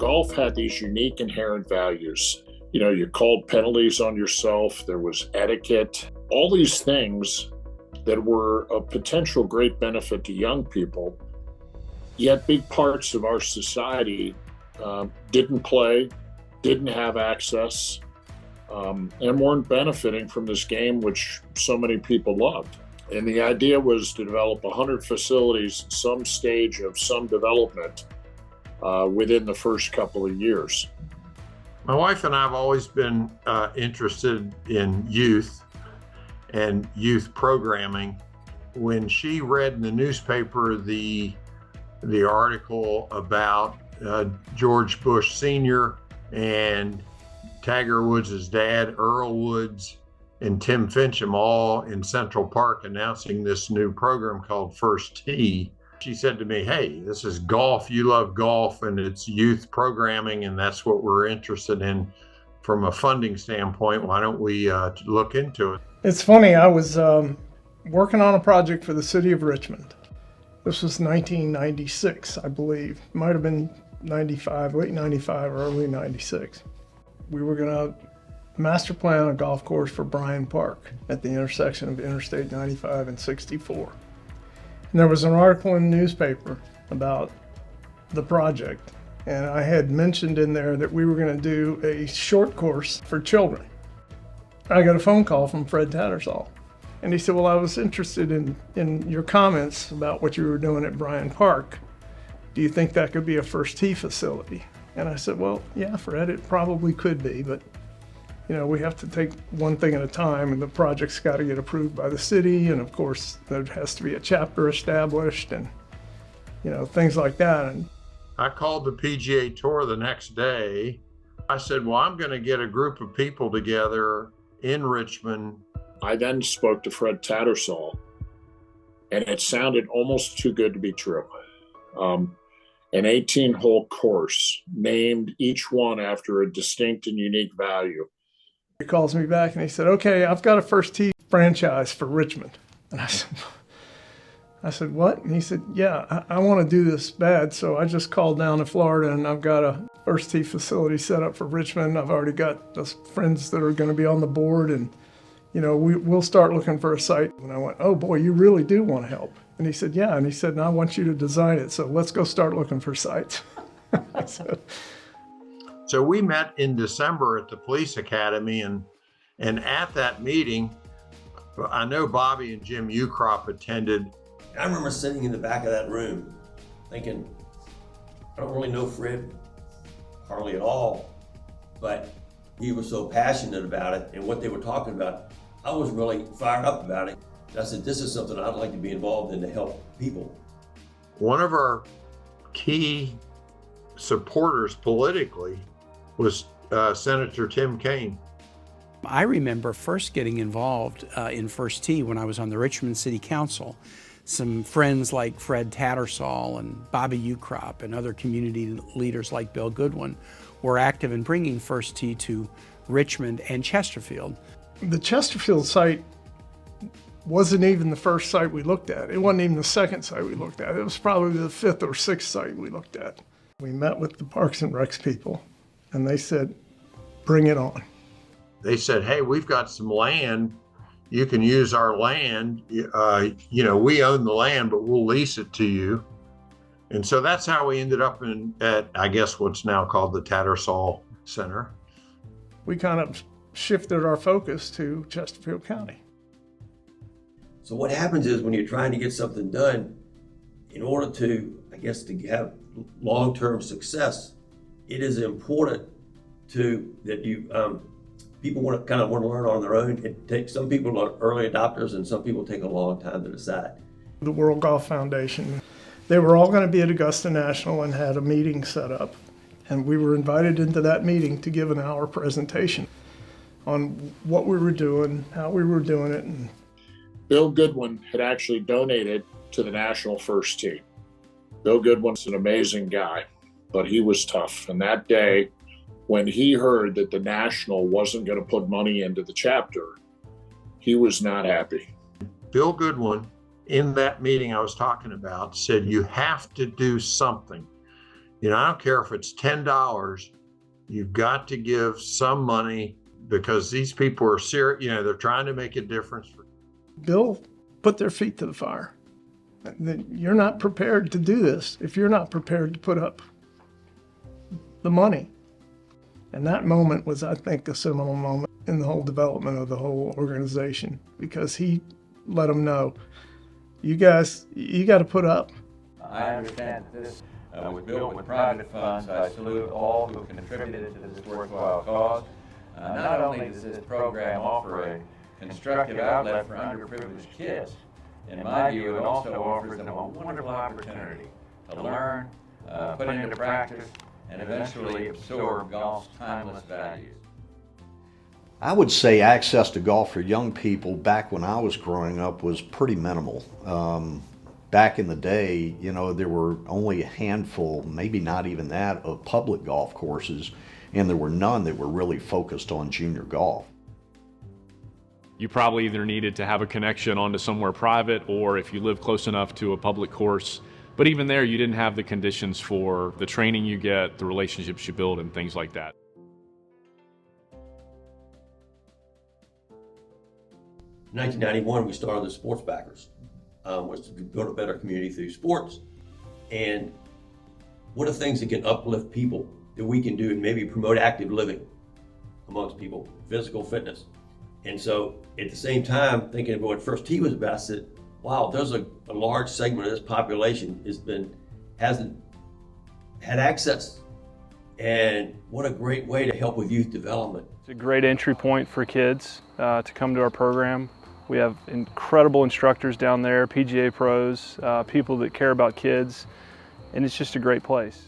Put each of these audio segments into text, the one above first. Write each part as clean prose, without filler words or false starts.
golf had these unique inherent values. You know, you called penalties on yourself, there was etiquette, all these things that were of potential great benefit to young people, yet big parts of our society didn't play, didn't have access, and weren't benefiting from this game, which so many people loved. And the idea was to develop 100 facilities at some stage of some development within the first couple of years. My wife and I have always been interested in youth and youth programming. When she read in the newspaper the article about George Bush Sr. and Tiger Woods' dad, Earl Woods, and Tim Fincham all in Central Park announcing this new program called First Tee, she said to me, "Hey, this is golf. You love golf, and it's youth programming, and that's what we're interested in from a funding standpoint. Why don't we look into it?" It's funny, I was working on a project for the city of Richmond. This was 1996, I believe. Might have been 95, late 95 or early 96. We were going to master plan a golf course for Bryant Park at the intersection of Interstate 95 and 64. And there was an article in the newspaper about the project. And I had mentioned in there that we were going to do a short course for children. I got a phone call from Fred Tattersall. And he said, "Well, I was interested in your comments about what you were doing at Bryant Park. Do you think that could be a First Tee facility?" And I said, "Well, yeah, Fred, it probably could be, but you know, we have to take one thing at a time, and the project's got to get approved by the city, and of course, there has to be a chapter established, and you know, things like that." And I called the PGA Tour the next day. I said, "Well, I'm going to get a group of people together in Richmond." I then spoke to Fred Tattersall, and it sounded almost too good to be true. An 18-hole course, named each one after a distinct and unique value. he calls me back and he said, "Okay, I've got a First Tee franchise for Richmond." And I said, "What?" And he said, "Yeah, I want to do this bad, so I just called down to Florida and I've got a First Tee facility set up for Richmond. I've already got those friends that are going to be on the board, and you know, we'll start looking for a site." And I went, "Oh boy, you really do want to help." And he said, "Yeah." And he said, "And I want you to design it, so let's go start looking for sites." So we met in December at the police academy, and at that meeting, I know Bobby and Jim Ucrop attended. I remember sitting in the back of that room thinking, I don't really know Fred hardly at all, but he was so passionate about it and what they were talking about. I was really fired up about it. I said, this is something I'd like to be involved in to help people. One of our key supporters politically was Senator Tim Kaine. I remember first getting involved in First Tee when I was on the Richmond City Council. Some friends like Fred Tattersall and Bobby Ucrop and other community leaders like Bill Goodwin were active in bringing First Tee to Richmond and Chesterfield. The Chesterfield site wasn't even the first site we looked at. It wasn't even the second site we looked at. It was probably the fifth or sixth site we looked at. We met with the Parks and Recs people, and they said, "Bring it on." They said, "Hey, we've got some land. You can use our land. You know, we own the land, but we'll lease it to you." And so that's how we ended up at, I guess, what's now called the Tattersall Center. We kind of shifted our focus to Chesterfield County. So what happens is when you're trying to get something done, in order to, I guess, to have long-term success, it is important that you people want to learn on their own. Some people are early adopters, and some people take a long time to decide. The World Golf Foundation, they were all going to be at Augusta National and had a meeting set up. And we were invited into that meeting to give an hour presentation on what we were doing, how we were doing it. And Bill Goodwin had actually donated to the National First Tee. Bill Goodwin's an amazing guy, but he was tough. And that day, when he heard that the National wasn't going to put money into the chapter, he was not happy. Bill Goodwin, in that meeting I was talking about, said, "You have to do something. I don't care if it's $10, you've got to give some money because these people are serious, they're trying to make a difference. Bill put their feet to the fire. You're not prepared to do this if you're not prepared to put up the money. And that moment was, I think, a seminal moment in the whole development of the whole organization, because he let them know, you guys, you got to put up. I understand that this was built with private funds. I salute all who contributed to this worthwhile cause. Not only does this program offer a constructive outlet for underprivileged kids, in my view, it also offers them a wonderful opportunity to learn, put into practice, and eventually absorb golf's timeless values. I would say access to golf for young people back when I was growing up was pretty minimal. Back in the day, there were only a handful, maybe not even that, of public golf courses, and there were none that were really focused on junior golf. You probably either needed to have a connection onto somewhere private, or if you live close enough to a public course. But even there, you didn't have the conditions for the training you get, the relationships you build, and things like that. In 1991, we started the Sports Backers, was to build a better community through sports. And what are things that can uplift people that we can do and maybe promote active living amongst people, physical fitness. And so at the same time, thinking about what First Tee was about, I said, wow, there's a large segment of this population hasn't had access. And what a great way to help with youth development. It's a great entry point for kids to come to our program. We have incredible instructors down there, PGA pros, people that care about kids, and it's just a great place.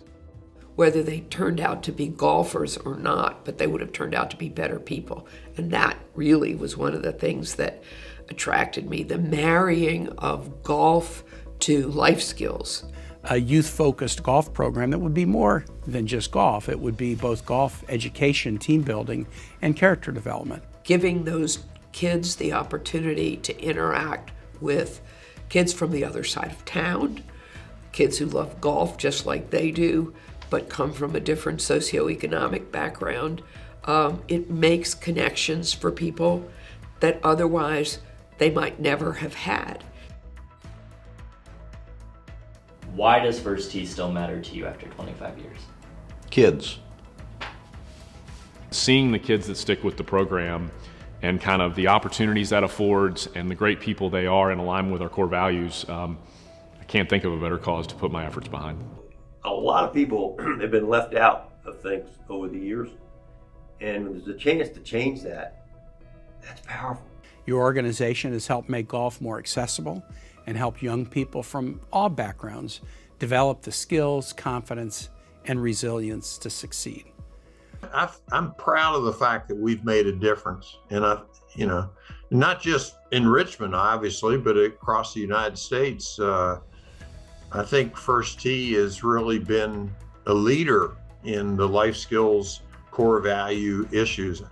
Whether they turned out to be golfers or not, but they would have turned out to be better people. And that really was one of the things that attracted me, the marrying of golf to life skills. A youth-focused golf program that would be more than just golf. It would be both golf education, team building, and character development. Giving those kids the opportunity to interact with kids from the other side of town, kids who love golf just like they do, but come from a different socioeconomic background. It makes connections for people that otherwise they might never have had. Why does First Tee still matter to you after 25 years? Kids. Seeing the kids that stick with the program and kind of the opportunities that affords and the great people they are in alignment with our core values, I can't think of a better cause to put my efforts behind. A lot of people have been left out of things over the years, and when there's a chance to change that, that's powerful. Your organization has helped make golf more accessible and help young people from all backgrounds develop the skills, confidence, and resilience to succeed. I'm proud of the fact that we've made a difference, and not just in Richmond, obviously, but across the United States. I think First Tee has really been a leader in the life skills core value issues.